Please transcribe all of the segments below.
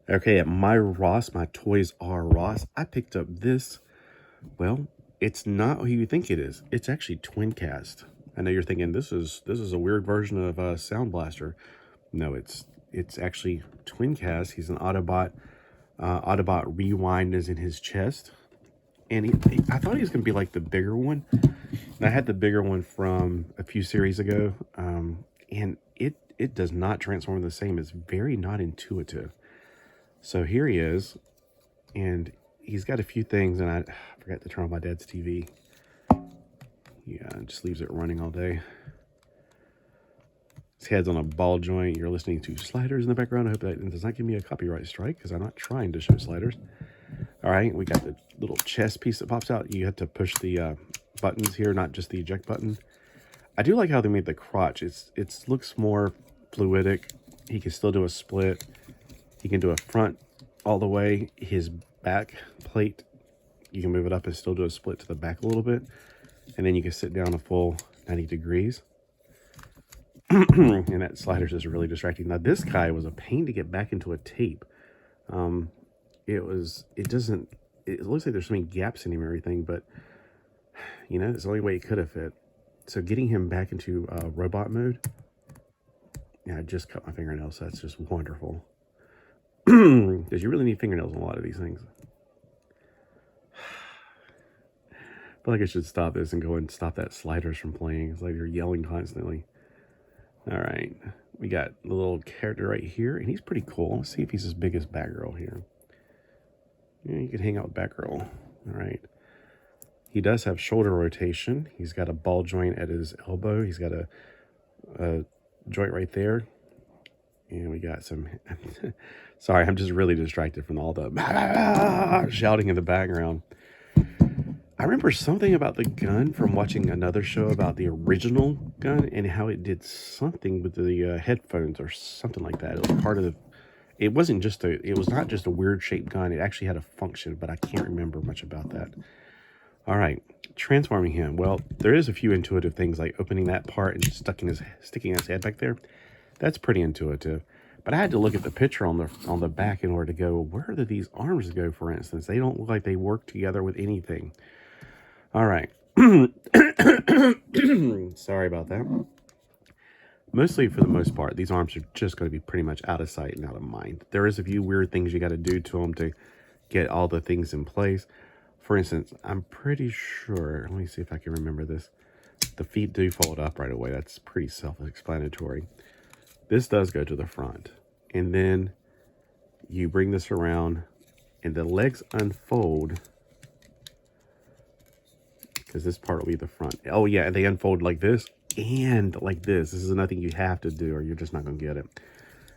Okay, at my Ross, my Toys R Us, I picked up this. Well, it's not who you think it is. It's actually Twincast. I know you're thinking this is a weird version of Sound Blaster. No, it's actually Twincast. He's an Autobot. Autobot Rewind is in his chest, and I thought he was gonna be like the bigger one. And I had the bigger one from a few series ago, and it does not transform the same. It's very not intuitive. So here he is, and he's got a few things, and I forgot to turn on my dad's TV. Yeah, it just leaves it running all day. His head's on a ball joint. You're listening to sliders in the background. I hope that does not give me a copyright strike, because I'm not trying to show sliders. All right, we got the little chest piece that pops out. You have to push the buttons here, not just the eject button. I do like how they made the crotch. It looks more fluidic. He can still do a split. He can do a front all the way. His back plate, you can move it up and still do a split to the back a little bit. And then you can sit down a full 90 degrees. And that slider's just really distracting. Now this guy was a pain to get back into a tape. It looks like there's so many gaps in him and everything, but you know, it's the only way it could have fit. So getting him back into robot mode, yeah, I just cut my fingernails, so that's just wonderful. Because you really need fingernails on a lot of these things. I feel like I should stop this and go and stop that sliders from playing. It's like you're yelling constantly. All right, we got the little character right here, and he's pretty cool. Let's see if he's as big as Batgirl here. Yeah, you can hang out with Batgirl. All right. He does have shoulder rotation. He's got a ball joint at his elbow. He's got a joint right there. And we got some... Sorry, I'm just really distracted from all the shouting in the background. I remember something about the gun from watching another show about the original gun and how it did something with the headphones or something like that. It was part of the... It was not just a weird shaped gun. It actually had a function, but I can't remember much about that. All right, transforming him. Well, there is a few intuitive things like opening that part and sticking his head back there. That's pretty intuitive. But I had to look at the picture on the back in order to go, where do these arms go, for instance? They don't look like they work together with anything. All right. Sorry about that. Mostly, for the most part, these arms are just going to be pretty much out of sight and out of mind. There is a few weird things you got to do to them to get all the things in place. For instance, I'm pretty sure, let me see if I can remember this. The feet do fold up right away. That's pretty self-explanatory. This does go to the front. And then you bring this around and the legs unfold. Because this part will be the front. Oh yeah, and they unfold like this and like this. This is nothing you have to do or you're just not going to get it.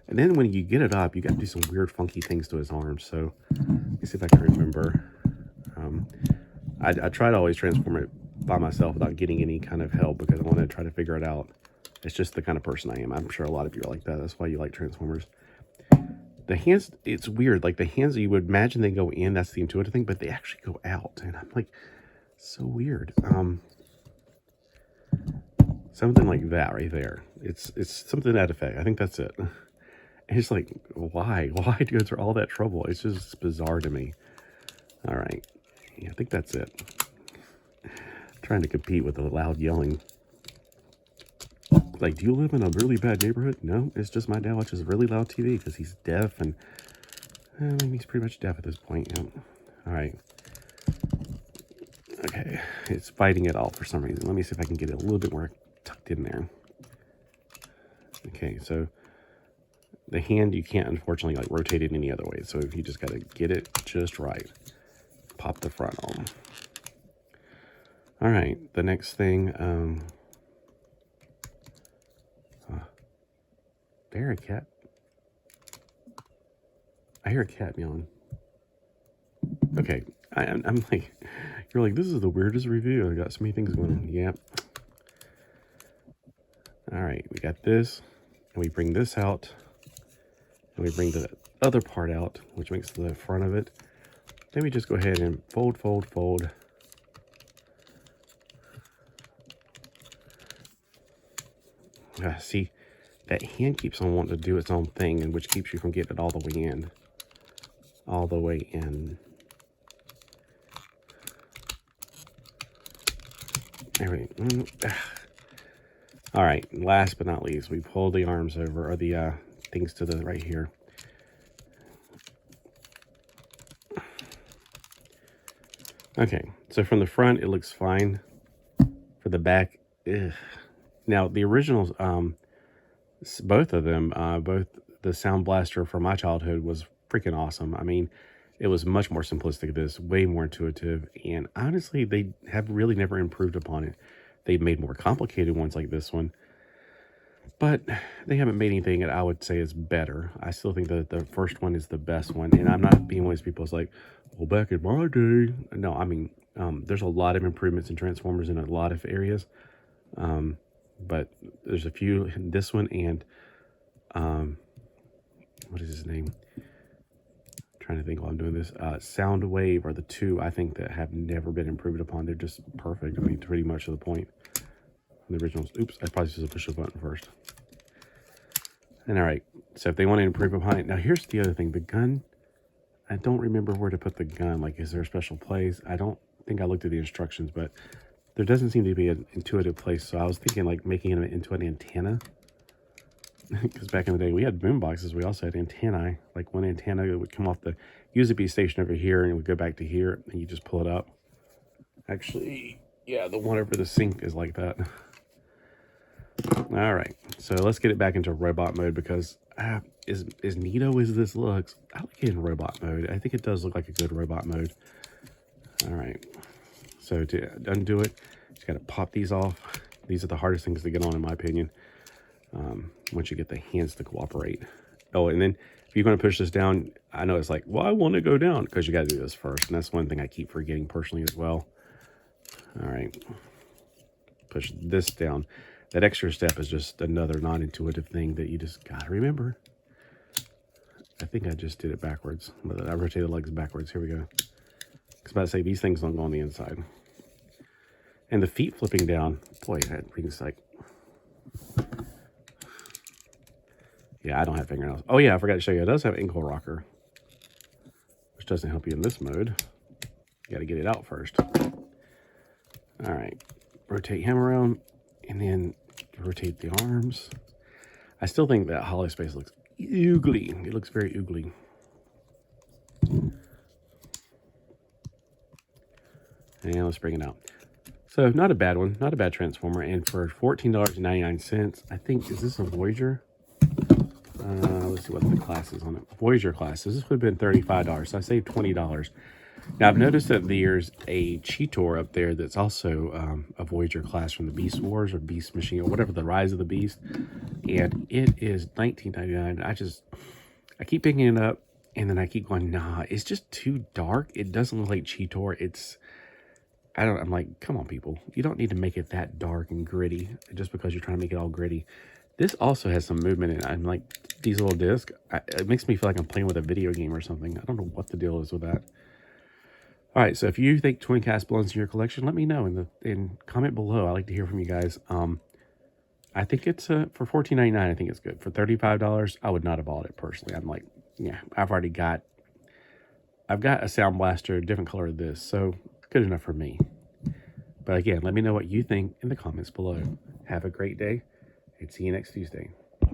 And then when you get it up, you got to do some weird funky things to his arms. So let me see if I can remember. I try to always transform it by myself without getting any kind of help because I want to try to figure it out. It's just the kind of person I am. I'm sure a lot of you are like that. That's why you like Transformers. The hands, it's weird. Like the hands, you would imagine they go in. That's the intuitive thing, but they actually go out. And I'm like, so weird. Something like that right there. It's something to that effect. I think that's it. And it's like, why? Why go through all that trouble? It's just bizarre to me. All right. Yeah, I think that's it. Trying to compete with the loud yelling. Like, do you live in a really bad neighborhood? No, it's just my dad watches really loud TV because he's deaf and he's pretty much deaf at this point. Yeah. All right. Okay, it's fighting it all for some reason. Let me see if I can get it a little bit more tucked in there. Okay, so the hand, you can't unfortunately like rotate it any other way. So you just got to get it just right. Pop the front on. All right, the next thing, I hear a cat. I hear a cat meowing. Okay, I'm like, you're like, this is the weirdest review. I got so many things going on. Yeah. All right, we got this, and we bring this out, and we bring the other part out, which makes the front of it. Then we just go ahead and fold, fold, fold. See, that hand keeps on wanting to do its own thing, and which keeps you from getting it all the way in. all the way in. There we go. All right, last but not least, we pull the arms over, or the things to the right here. Okay, so from the front, it looks fine. For the back, ugh. Now, the originals, both of them, both the Sound Blaster from my childhood was freaking awesome. I mean, it was much more simplistic. This way more intuitive, and honestly, they have really never improved upon it. They've made more complicated ones like this one, but they haven't made anything that I would say is better. I still think that the first one is the best one, and I'm not being one of those people who's like, well, back in my day. No, I mean, there's a lot of improvements in Transformers in a lot of areas, but there's a few in this one, and what is his name? Trying to think while I'm doing this. Soundwave are the two I think that have never been improved upon. They're just perfect. I mean, pretty much to the point. The originals. Oops, I probably should push the button first. And all right, so if they want to improve upon it, now here's the other thing. The gun, I don't remember where to put the gun. Like, is there a special place? I don't think I looked at the instructions, but there doesn't seem to be an intuitive place. So I was thinking like making it into an antenna. Because back in the day, we had boom boxes. We also had antennae. Like one antenna that would come off the USB station over here, and it would go back to here, and you just pull it up. Actually, yeah, the one over the sink is like that. All right, so let's get it back into robot mode, because as neato as this looks, I like it in robot mode. I think it does look like a good robot mode. All right, so to undo it, just got to pop these off. These are the hardest things to get on, in my opinion. Once you get the hands to cooperate. Oh, and then if you're going to push this down, I know it's like, well, I want to go down, because you got to do this first. And that's one thing I keep forgetting personally as well. All right. Push this down. That extra step is just another non-intuitive thing that you just got to remember. I think I just did it backwards. But I rotated the legs backwards. Here we go. I was about to say, these things don't go on the inside. And the feet flipping down. Boy, that brings like... Yeah, I don't have fingernails. Oh yeah, I forgot to show you. It does have ankle rocker, which doesn't help you in this mode. You got to get it out first. All right, rotate him around, and then rotate the arms. I still think that hollow space looks oogly. It looks very oogly. And let's bring it out. So not a bad one, not a bad Transformer. And for $14.99, I think, is this a Voyager? Let's see what the class is on it. Voyager class. So this would have been $35. So I saved $20. Now I've noticed that there's a Cheetor up there that's also a Voyager class from the Beast Wars or Beast Machine or whatever, the Rise of the Beast. And it is $19.99. I keep picking it up, and then I keep going, nah, it's just too dark. It doesn't look like Cheetor. I'm like, come on, people. You don't need to make it that dark and gritty just because you're trying to make it all gritty. This also has some movement in it. I'm like, these little discs, it makes me feel like I'm playing with a video game or something. I don't know what the deal is with that. All right, so if you think Twincast belongs in your collection, let me know in comment below. I like to hear from you guys. I think it's for $14.99. I think it's good. For $35, I would not have bought it personally. I'm like, yeah, I've got a Sound Blaster, different color of this, so good enough for me. But again, let me know what you think in the comments below. Have a great day, and see you next Tuesday.